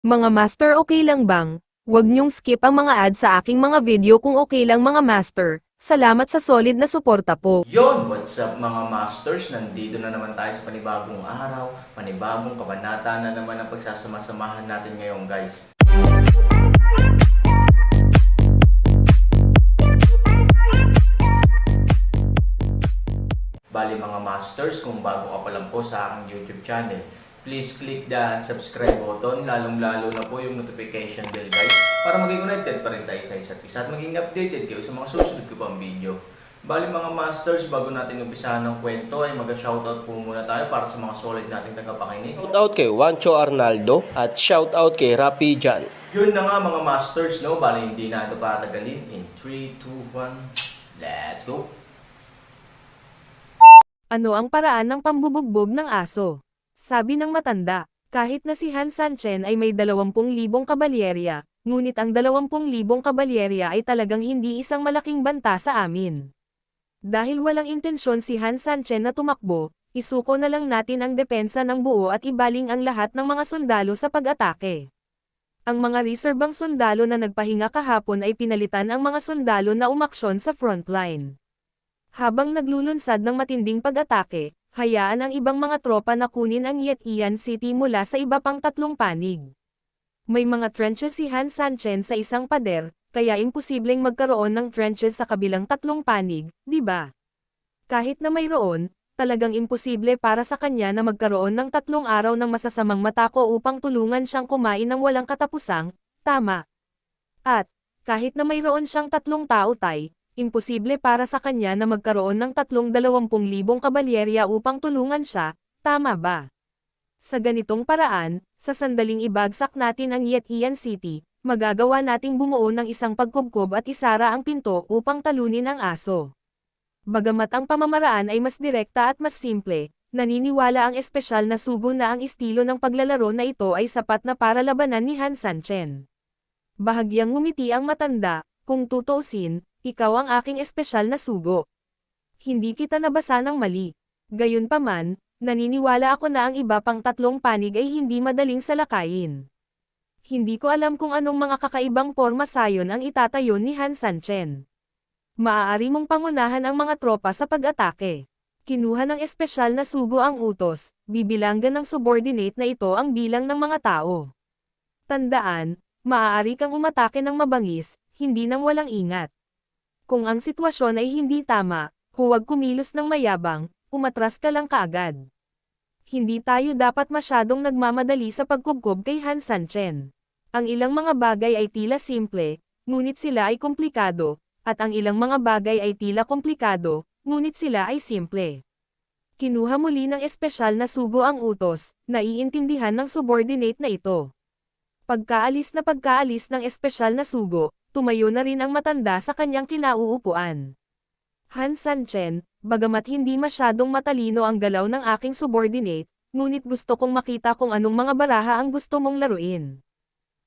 Mga master, okay lang bang? Huwag niyong skip ang mga ad sa aking mga video kung okay lang mga master. Salamat sa solid na suporta po. Yon, what's up mga masters? Nandito na naman tayo sa panibagong araw, panibagong kabanata na naman ang pagsasama-samahan natin ngayon guys. Bali mga masters, kung bago ka pa lang po sa aking YouTube channel, please click the subscribe button, lalong-lalo na po yung notification bell guys, para maging connected pa rin tayo sa isa't isa at maging updated kayo sa mga susunod ko pang video. Bali mga masters, bago natin umpisahan ng kwento ay mag-shoutout po muna tayo para sa mga solid nating tagapakinig. Shoutout kay Juancho Arnaldo at shoutout kay Rapi Jan. Yun na nga mga masters, no? Bali hindi na ito patagalin. In 3, 2, 1, let's go! Ano ang paraan ng pambubugbog ng aso? Sabi ng matanda, kahit na si Han Sanchen ay may 20,000 kabalyerya, ngunit ang 20,000 kabalyerya ay talagang hindi isang malaking banta sa amin. Dahil walang intensyon si Han Sanchen na tumakbo, isuko na lang natin ang depensa ng buo at ibaling ang lahat ng mga sundalo sa pag-atake. Ang mga reserbang sundalo na nagpahinga kahapon ay pinalitan ang mga sundalo na umaksyon sa frontline. Habang naglulunsad ng matinding pag-atake, hayaan ang ibang mga tropa na kunin ang Yetian City mula sa iba pang tatlong panig. May mga trenches si Han Sanchen sa isang pader, kaya imposibleng magkaroon ng trenches sa kabilang tatlong panig, di ba? Kahit na mayroon, talagang imposible para sa kanya na magkaroon ng 3 araw ng masasamang matako upang tulungan siyang kumain ng walang katapusang, tama. At, kahit na mayroon siyang 3 tautay, imposible para sa kanya na magkaroon ng 20,000 kabalyerya upang tulungan siya, tama ba? Sa ganitong paraan, sa sandaling ibagsak natin ang Yetian City, magagawa nating bumuo ng isang pagkubkob at isara ang pinto upang talunin ang aso. Bagamat ang pamamaraan ay mas direkta at mas simple, naniniwala ang espesyal na sugo na ang estilo ng paglalaro na ito ay sapat na para labanan ni Han Sanchen. Bahagyang ngumiti ang matanda, kung tutuusin, ikaw ang aking espesyal na sugo. Hindi kita nabasa ng mali. Gayunpaman, naniniwala ako na ang iba pang 3 panig ay hindi madaling salakayin. Hindi ko alam kung anong mga kakaibang porma sayon ang itatayo ni Han Sanchen. Maaari mong pangunahan ang mga tropa sa pag-atake. Kinuha ng espesyal na sugo ang utos, bibilanggan ng subordinate na ito ang bilang ng mga tao. Tandaan, maaari kang umatake ng mabangis, hindi ng walang ingat. Kung ang sitwasyon ay hindi tama, huwag kumilos ng mayabang, umatras ka lang kaagad. Hindi tayo dapat masyadong nagmamadali sa pagkubkob kay Han Sanchen. Ang ilang mga bagay ay tila simple, ngunit sila ay komplikado, at ang ilang mga bagay ay tila komplikado, ngunit sila ay simple. Kinuha muli ng espesyal na sugo ang utos, naiintindihan ng subordinate na ito. Pagkaalis ng espesyal na sugo, tumayo na rin ang matanda sa kanyang kinauupuan. Han Sanchen, bagamat hindi masyadong matalino ang galaw ng aking subordinate, ngunit gusto kong makita kung anong mga baraha ang gusto mong laruin.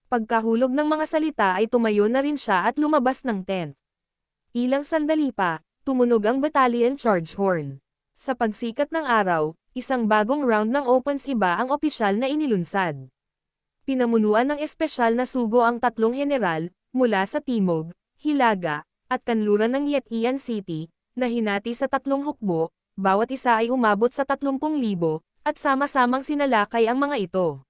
Pagkahulog ng mga salita ay tumayo na rin siya at lumabas ng tent. Ilang sandali pa, tumunog ang battalion charge horn. Sa pagsikat ng araw, isang bagong round ng opens iba ang opisyal na inilunsad. Pinamunuan ng espesyal na sugo ang 3 general, mula sa Timog, Hilaga, at kanluran ng Yetian City, na hinati sa 3 hukbo, bawat isa ay umabot sa 30,000, at sama-samang sinalakay ang mga ito.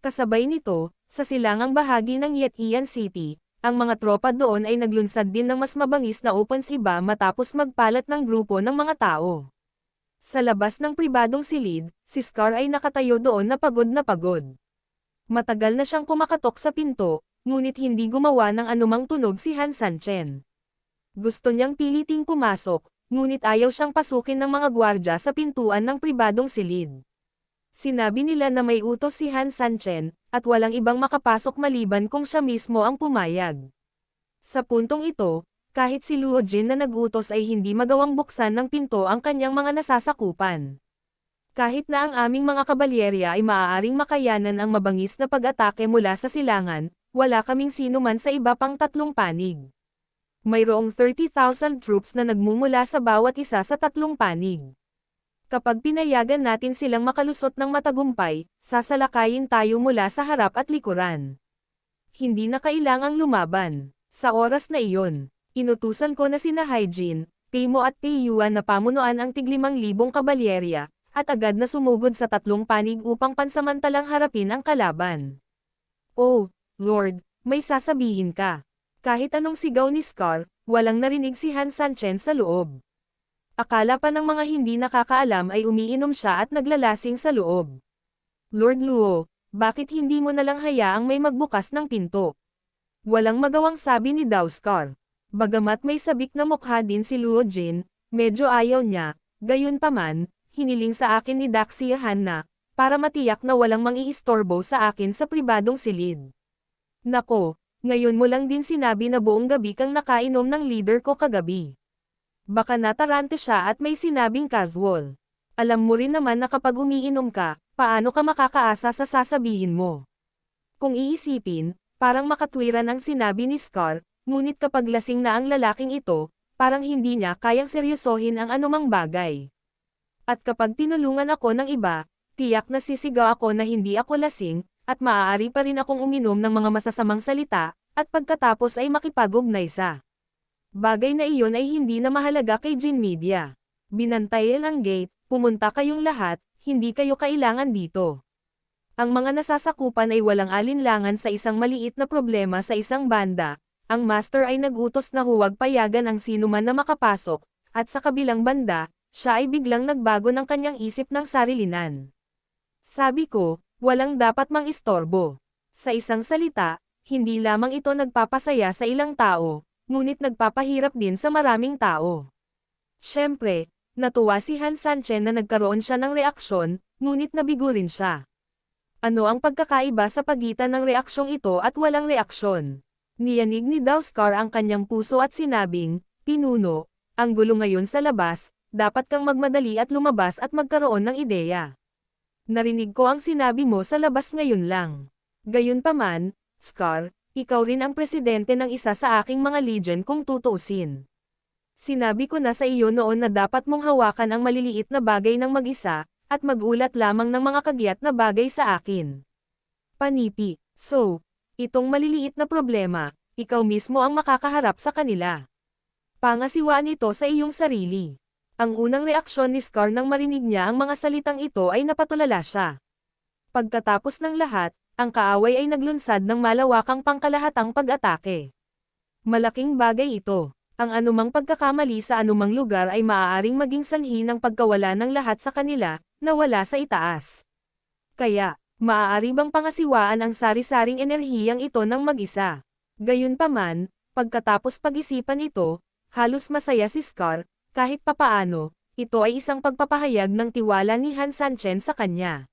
Kasabay nito, sa silangang bahagi ng Yetian City, ang mga tropa doon ay naglunsad din ng mas mabangis na opens iba matapos magpalat ng grupo ng mga tao. Sa labas ng pribadong silid, si Scar ay nakatayo doon na pagod na pagod. Matagal na siyang kumakatok sa pinto, ngunit hindi gumawa ng anumang tunog si Han Sanchen. Gusto niyang piliting pumasok, ngunit ayaw siyang pasukin ng mga gwardya sa pintuan ng pribadong silid. Sinabi nila na may utos si Han Sanchen, at walang ibang makapasok maliban kung siya mismo ang pumayag. Sa puntong ito, kahit si Luo Jin na nag-utos ay hindi magawang buksan ng pinto ang kanyang mga nasasakupan. Kahit na ang aming mga kabalyerya ay maaaring makayanan ang mabangis na pag-atake mula sa silangan, wala kaming sino man sa iba pang 3 panig. Mayroong 30,000 troops na nagmumula sa bawat isa sa 3 panig. Kapag pinayagan natin silang makalusot ng matagumpay, sasalakayin tayo mula sa harap at likuran. Hindi na kailangang lumaban. Sa oras na iyon, inutusan ko na sina Hyjin, Peimo at Taeyuan na pamunuan ang tig-5,000 kabalyerya, at agad na sumugod sa 3 panig upang pansamantalang harapin ang kalaban. Oh, Lord, may sasabihin ka. Kahit anong sigaw ni Scar, walang narinig si Han Sanchen sa loob. Akala pa ng mga hindi nakakaalam ay umiinom siya at naglalasing sa loob. Lord Luo, bakit hindi mo nalang hayaang may magbukas ng pinto? Walang magawang sabi ni Daoskar. Bagamat may sabik na mukha din si Luo Jin, medyo ayaw niya, gayunpaman, hiniling sa akin ni Daxia Han na, para matiyak na walang mangiistorbo sa akin sa pribadong silid. Nako, ngayon mo lang din sinabi na buong gabi kang nakainom ng leader ko kagabi. Baka natarante siya at may sinabing casual. Alam mo rin naman na kapag umiinom ka, paano ka makakaasa sa sasabihin mo? Kung iisipin, parang makatwiran ang sinabi ni Scar, ngunit kapag lasing na ang lalaking ito, parang hindi niya kayang seryosohin ang anumang bagay. At kapag tinulungan ako ng iba, tiyak na sisigaw ako na hindi ako lasing, at maaari pa rin akong uminom ng mga masasamang salita, at pagkatapos ay makipagugnay sa. Bagay na iyon ay hindi na mahalaga kay Jin Media. Binantayan ang gate, pumunta kayong lahat, hindi kayo kailangan dito. Ang mga nasasakupan ay walang alinlangan sa isang maliit na problema sa isang banda. Ang master ay nagutos na huwag payagan ang sinuman na makapasok, at sa kabilang banda, siya ay biglang nagbago ng kanyang isip ng sarilinan. Sabi ko, walang dapat mang istorbo. Sa isang salita, hindi lamang ito nagpapasaya sa ilang tao, ngunit nagpapahirap din sa maraming tao. Siyempre, natuwa si Han Sanchen na nagkaroon siya ng reaksyon, ngunit nabigo rin siya. Ano ang pagkakaiba sa pagitan ng reaksyong ito at walang reaksyon? Niyanig ni Daoskar ang kanyang puso at sinabing, Pinuno, ang gulo ngayon sa labas, dapat kang magmadali at lumabas at magkaroon ng ideya. Narinig ko ang sinabi mo sa labas ngayon lang. Gayunpaman, Scar, ikaw rin ang presidente ng isa sa aking mga legion kung tutuusin. Sinabi ko na sa iyo noon na dapat mong hawakan ang maliliit na bagay ng mag-isa, at magulat lamang ng mga kagyat na bagay sa akin. Panipi, so, itong maliliit na problema, ikaw mismo ang makakaharap sa kanila. Pangasiwaan ito sa iyong sarili. Ang unang reaksyon ni Scar nang marinig niya ang mga salitang ito ay napatulala siya. Pagkatapos ng lahat, ang kaaway ay naglunsad ng malawakang pangkalahatang pag-atake. Malaking bagay ito. Ang anumang pagkakamali sa anumang lugar ay maaaring maging sanhi ng pagkawala ng lahat sa kanila, na wala sa itaas. Kaya, maaari bang pangasiwaan ang sari-saring enerhiyang ito ng mag-isa? Gayunpaman, pagkatapos pag-isipan ito, halos masaya si Scar, kahit papaano, ito ay isang pagpapahayag ng tiwala ni Han Sanchen sa kanya.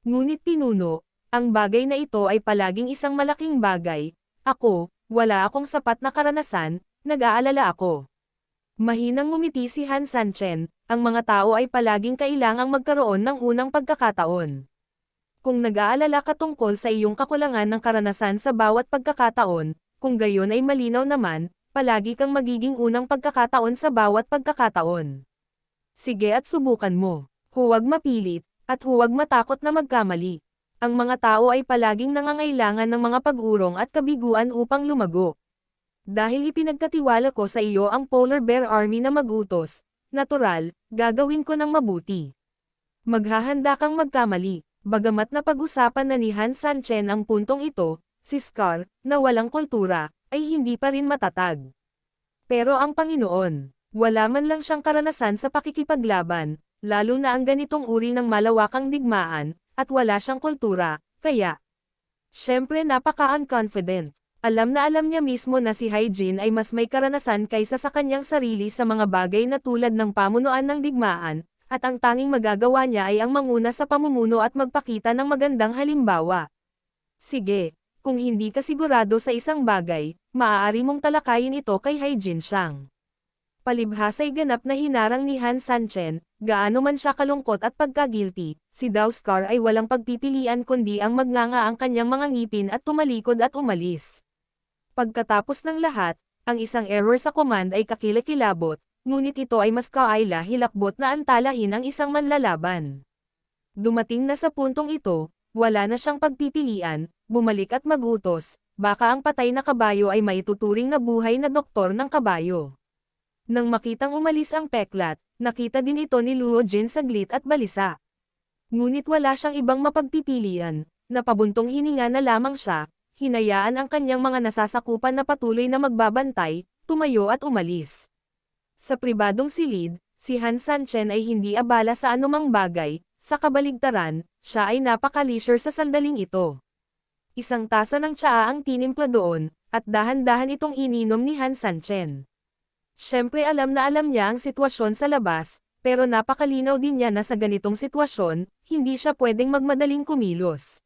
Ngunit pinuno, ang bagay na ito ay palaging isang malaking bagay. Ako, wala akong sapat na karanasan, nag-aalala ako. Mahinang ngumiti si Han Sanchen, ang mga tao ay palaging kailangang magkaroon ng unang pagkakataon. Kung nag-aalala ka tungkol sa iyong kakulangan ng karanasan sa bawat pagkakataon, kung gayon ay malinaw naman, palagi kang magiging unang pagkakataon sa bawat pagkakataon. Sige at subukan mo. Huwag mapilit, at huwag matakot na magkamali. Ang mga tao ay palaging nangangailangan ng mga pag-urong at kabiguan upang lumago. Dahil ipinagkatiwala ko sa iyo ang Polar Bear Army na magutos, natural, gagawin ko ng mabuti. Maghahanda kang magkamali. Bagamat napag-usapan na ni Han Sanchen ang puntong ito, si Scar, na walang kultura, ay hindi pa rin matatag. Pero ang Panginoon, wala man lang siyang karanasan sa pakikipaglaban, lalo na ang ganitong uri ng malawakang digmaan, at wala siyang kultura, kaya, syempre napaka-unconfident. Alam na alam niya mismo na si Hyjin ay mas may karanasan kaysa sa kanyang sarili sa mga bagay na tulad ng pamunuan ng digmaan, at ang tanging magagawa niya ay ang manguna sa pamumuno at magpakita ng magandang halimbawa. Sige, kung hindi ka sigurado sa isang bagay, maaari mong talakayin ito kay Hyjin Shang. Palibhasa'y ganap na hinarang ni Han Sanchen, gaano man siya kalungkot at pagka-guilty, si Daoskar ay walang pagpipilian kundi ang magnganga ang kanyang mga ngipin at tumalikod at umalis. Pagkatapos ng lahat, ang isang error sa command ay kakilakilabot, ngunit ito ay mas kaila-hilakbot na antalahin ang isang manlalaban. Dumating na sa puntong ito, wala na siyang pagpipilian, bumalik at magutos, baka ang patay na kabayo ay maituturing na buhay na doktor ng kabayo. Nang makitang umalis ang peklat, nakita din ito ni Luo Jin saglit at balisa. Ngunit wala siyang ibang mapagpipilian, napabuntong hininga na lamang siya, hinayaan ang kanyang mga nasasakupan na patuloy na magbabantay, tumayo at umalis. Sa pribadong silid, si Han Sanchen ay hindi abala sa anumang bagay, sa kabaligtaran, siya ay napaka-leisure sa sandaling ito. Isang tasa ng tsaa ang tinimpla doon, at dahan-dahan itong ininom ni Han Sanchen. Siyempre alam na alam niya ang sitwasyon sa labas, pero napakalinaw din niya na sa ganitong sitwasyon, hindi siya pwedeng magmadaling kumilos.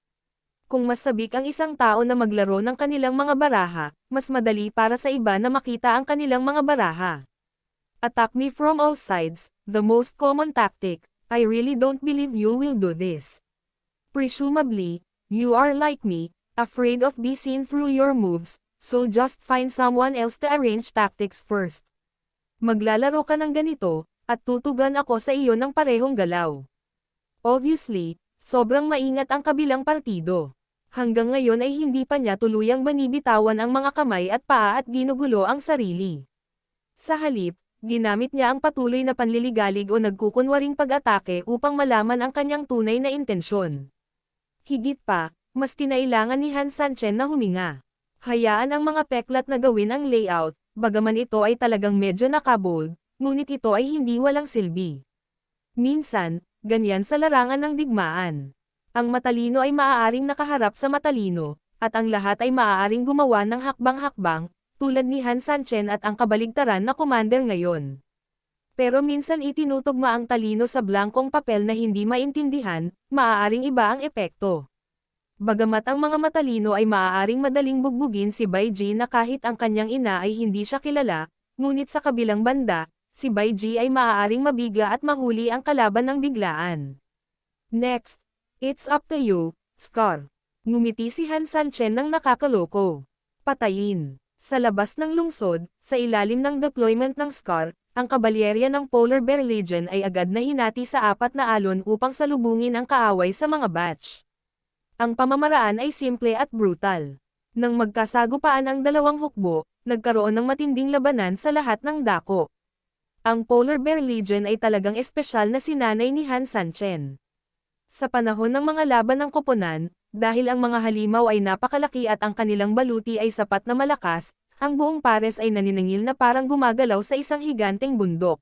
Kung mas sabik ang isang tao na maglaro ng kanilang mga baraha, mas madali para sa iba na makita ang kanilang mga baraha. Attack me from all sides, the most common tactic. I really don't believe you will do this. Presumably, you are like me, afraid of being seen through your moves, so just find someone else to arrange tactics first. Maglalaro ka ng ganito, at tutugan ako sa iyo ng parehong galaw. Obviously, sobrang maingat ang kabilang partido. Hanggang ngayon ay hindi pa niya tuluyang banibitawan ang mga kamay at paa at ginugulo ang sarili. Sa halip, ginamit niya ang patuloy na panliligalig o nagkukunwaring pag-atake upang malaman ang kanyang tunay na intensyon. Higit pa, mas kinailangan ni Han Sanchen na huminga. Hayaan ang mga peklat na gawin ang layout, bagaman ito ay talagang medyo nakabold, ngunit ito ay hindi walang silbi. Minsan, ganyan sa larangan ng digmaan. Ang matalino ay maaaring nakaharap sa matalino, at ang lahat ay maaaring gumawa ng hakbang-hakbang, tulad ni Han Sanchen at ang kabaligtaran na commander ngayon. Pero minsan itinutugma ang talino sa blankong papel na hindi maintindihan, maaaring iba ang epekto. Bagamat ang mga matalino ay maaaring madaling bugbugin si Bai Ji na kahit ang kanyang ina ay hindi siya kilala, ngunit sa kabilang banda, si Bai Ji ay maaaring mabigla at mahuli ang kalaban ng biglaan. Next, it's up to you, Scar. Ngumiti si Han Sanchen ng nakakaloko. Patayin. Sa labas ng lungsod, sa ilalim ng deployment ng Scar, ang kabalyerya ng Polar Bear Legion ay agad na hinati sa 4 na alon upang salubungin ang kaaway sa mga batch. Ang pamamaraan ay simple at brutal. Nang magkasagupaan ang dalawang hukbo, nagkaroon ng matinding labanan sa lahat ng dako. Ang Polar Bear Legion ay talagang espesyal na sinanay ni Han Sanchen. Sa panahon ng mga laban ng koponan, dahil ang mga halimaw ay napakalaki at ang kanilang baluti ay sapat na malakas, ang buong pares ay naniningil na parang gumagalaw sa isang higanteng bundok.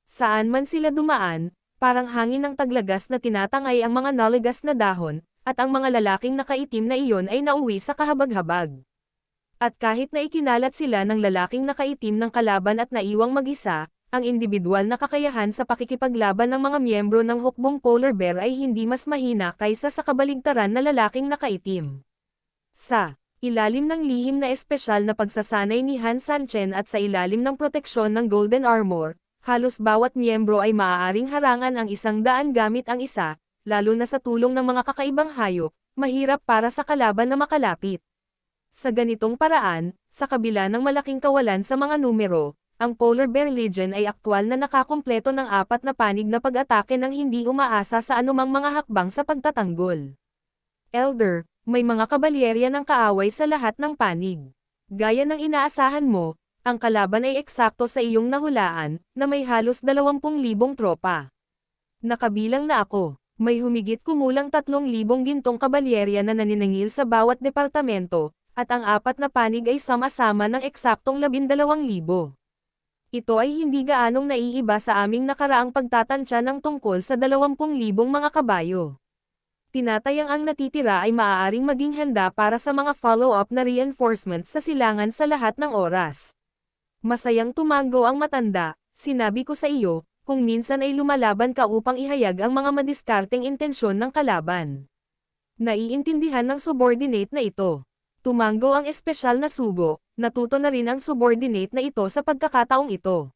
Saan man sila dumaan, parang hangin ng taglagas na tinatangay ang mga nalagas na dahon, at ang mga lalaking nakaitim na iyon ay nauwi sa kahabag-habag. At kahit na ikinalat sila ng lalaking nakaitim ng kalaban at naiwang mag-isa, ang individual na kakayahan sa pakikipaglaban ng mga miyembro ng hukbong Polar Bear ay hindi mas mahina kaysa sa kabaligtaran na lalaking nakaitim. Sa ilalim ng lihim na espesyal na pagsasanay ni Han Sanchen at sa ilalim ng proteksyon ng Golden Armor, halos bawat miyembro ay maaaring harangan ang 100 gamit ang isa, lalo na sa tulong ng mga kakaibang hayop, mahirap para sa kalaban na makalapit. Sa ganitong paraan, sa kabila ng malaking kawalan sa mga numero, ang Polar Bear Legion ay aktwal na nakakumpleto ng 4 na panig na pag-atake nang hindi umaasa sa anumang mga hakbang sa pagtatanggol. Elder, may mga kabalyerya ng kaaway sa lahat ng panig. Gaya ng inaasahan mo, ang kalaban ay eksakto sa iyong nahulaan, na may halos 20,000 tropa. Nakabilang na ako. May humigit kumulang 3,000 gintong kabalyerya na naniningil sa bawat departamento, at ang 4 na panig ay sama-sama ng eksaktong 12,000. Ito ay hindi gaanong naiiba sa aming nakaraang pagtatansya ng tungkol sa 20,000 mga kabayo. Tinatayang ang natitira ay maaaring maging handa para sa mga follow-up na reinforcements sa silangan sa lahat ng oras. Masayang tumango ang matanda, sinabi ko sa iyo, kung minsan ay lumalaban ka upang ihayag ang mga madiskarteng intensyon ng kalaban. Naiintindihan ng subordinate na ito. Tumango ang espesyal na sugo, natuto na rin ang subordinate na ito sa pagkakataong ito.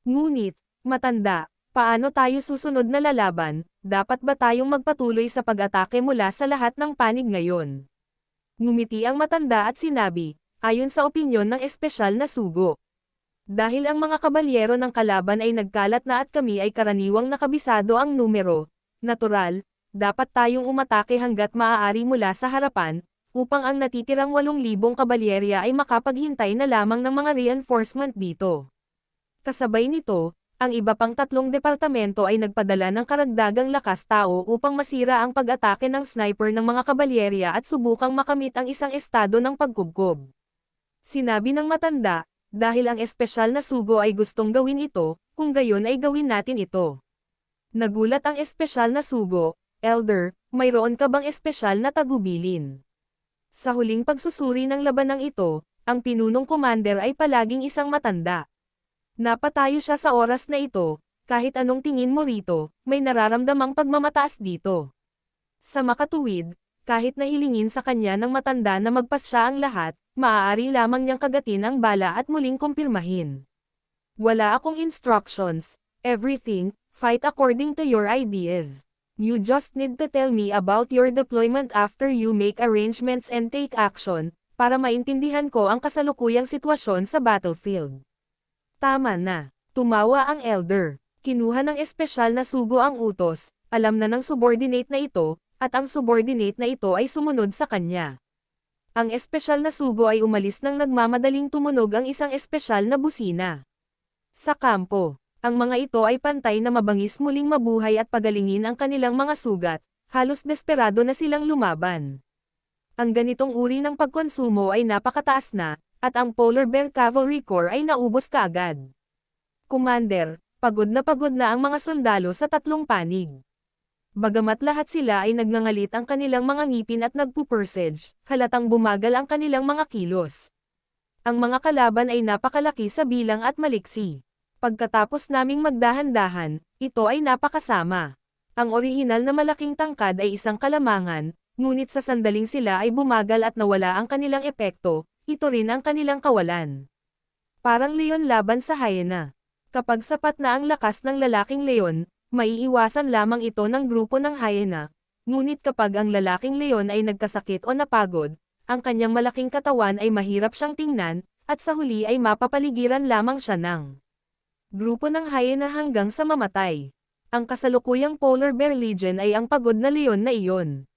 Ngunit, matanda, paano tayo susunod na lalaban, dapat ba tayong magpatuloy sa pag-atake mula sa lahat ng panig ngayon? Ngumiti ang matanda at sinabi, ayon sa opinyon ng espesyal na sugo. Dahil ang mga kabalyero ng kalaban ay nagkalat na at kami ay karaniwang nakabisado ang numero, natural, dapat tayong umatake hanggat maaari mula sa harapan, upang ang natitirang 8,000 kabalyerya ay makapaghintay na lamang ng mga reinforcement dito. Kasabay nito, ang iba pang 3 departamento ay nagpadala ng karagdagang lakas tao upang masira ang pag-atake ng sniper ng mga kabalyerya at subukang makamit ang isang estado ng pagkubkob. Sinabi ng matanda, dahil ang espesyal na sugo ay gustong gawin ito, kung gayon ay gawin natin ito. Nagulat ang espesyal na sugo, Elder, mayroon ka bang espesyal na tagubilin? Sa huling pagsusuri ng labanang ito, ang pinunong commander ay palaging isang matanda. Napatayo siya sa oras na ito, kahit anong tingin mo rito, may nararamdamang pagmamataas dito. Sa makatuwid, kahit nahilingin sa kanya ng matanda na magpasya ang lahat, maaari lamang niyang kagatin ang bala at muling kumpirmahin. Wala akong instructions, everything, fight according to your ideas. You just need to tell me about your deployment after you make arrangements and take action, para maintindihan ko ang kasalukuyang sitwasyon sa battlefield. Tama na, tumawa ang elder. Kinuha ng espesyal na sugo ang utos, alam na ng subordinate na ito, at ang subordinate na ito ay sumunod sa kanya. Ang espesyal na sugo ay umalis nang nagmamadaling tumunog ang isang espesyal na busina. Sa kampo, ang mga ito ay pantay na mabangis muling mabuhay at pagalingin ang kanilang mga sugat, halos desperado na silang lumaban. Ang ganitong uri ng pagkonsumo ay napakataas na, at ang Polar Bear Cavalry Corps ay naubos kaagad. Commander, pagod na ang mga sundalo sa 3 panig. Bagamat lahat sila ay nagngangalit ang kanilang mga ngipin at nagpupursage, halatang bumagal ang kanilang mga kilos. Ang mga kalaban ay napakalaki sa bilang at maliksi. Pagkatapos naming magdahan-dahan, ito ay napakasama. Ang orihinal na malaking tangkad ay isang kalamangan, ngunit sa sandaling sila ay bumagal at nawala ang kanilang epekto, ito rin ang kanilang kawalan. Parang leon laban sa hyena. Kapag sapat na ang lakas ng lalaking leon, maiiwasan lamang ito ng grupo ng hyena, ngunit kapag ang lalaking leon ay nagkasakit o napagod, ang kanyang malaking katawan ay mahirap siyang tingnan, at sa huli ay mapapaligiran lamang siya ng grupo ng hyena hanggang sa mamatay. Ang kasalukuyang Polar Bear Legion ay ang pagod na leon na iyon.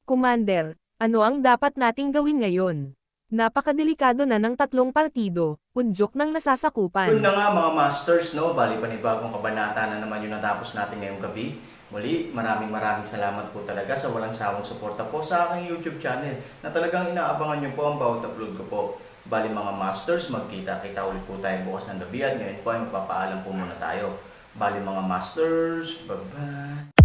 Commander, ano ang dapat nating gawin ngayon? Napakadelikado na ng 3 partido, udyok ng nasasakupan. Yun na nga mga masters, no? Bali panibagong kabanata na naman yung natapos natin ngayong gabi. Muli, maraming salamat po talaga sa walang sawang suporta po sa aking YouTube channel na talagang inaabangan nyo po ang bawat upload ko po. Bali mga masters, magkita-kita ulit po tayo bukas ng gabi at ngayon po ay magpapaalam po muna tayo. Bali mga masters, bye-bye!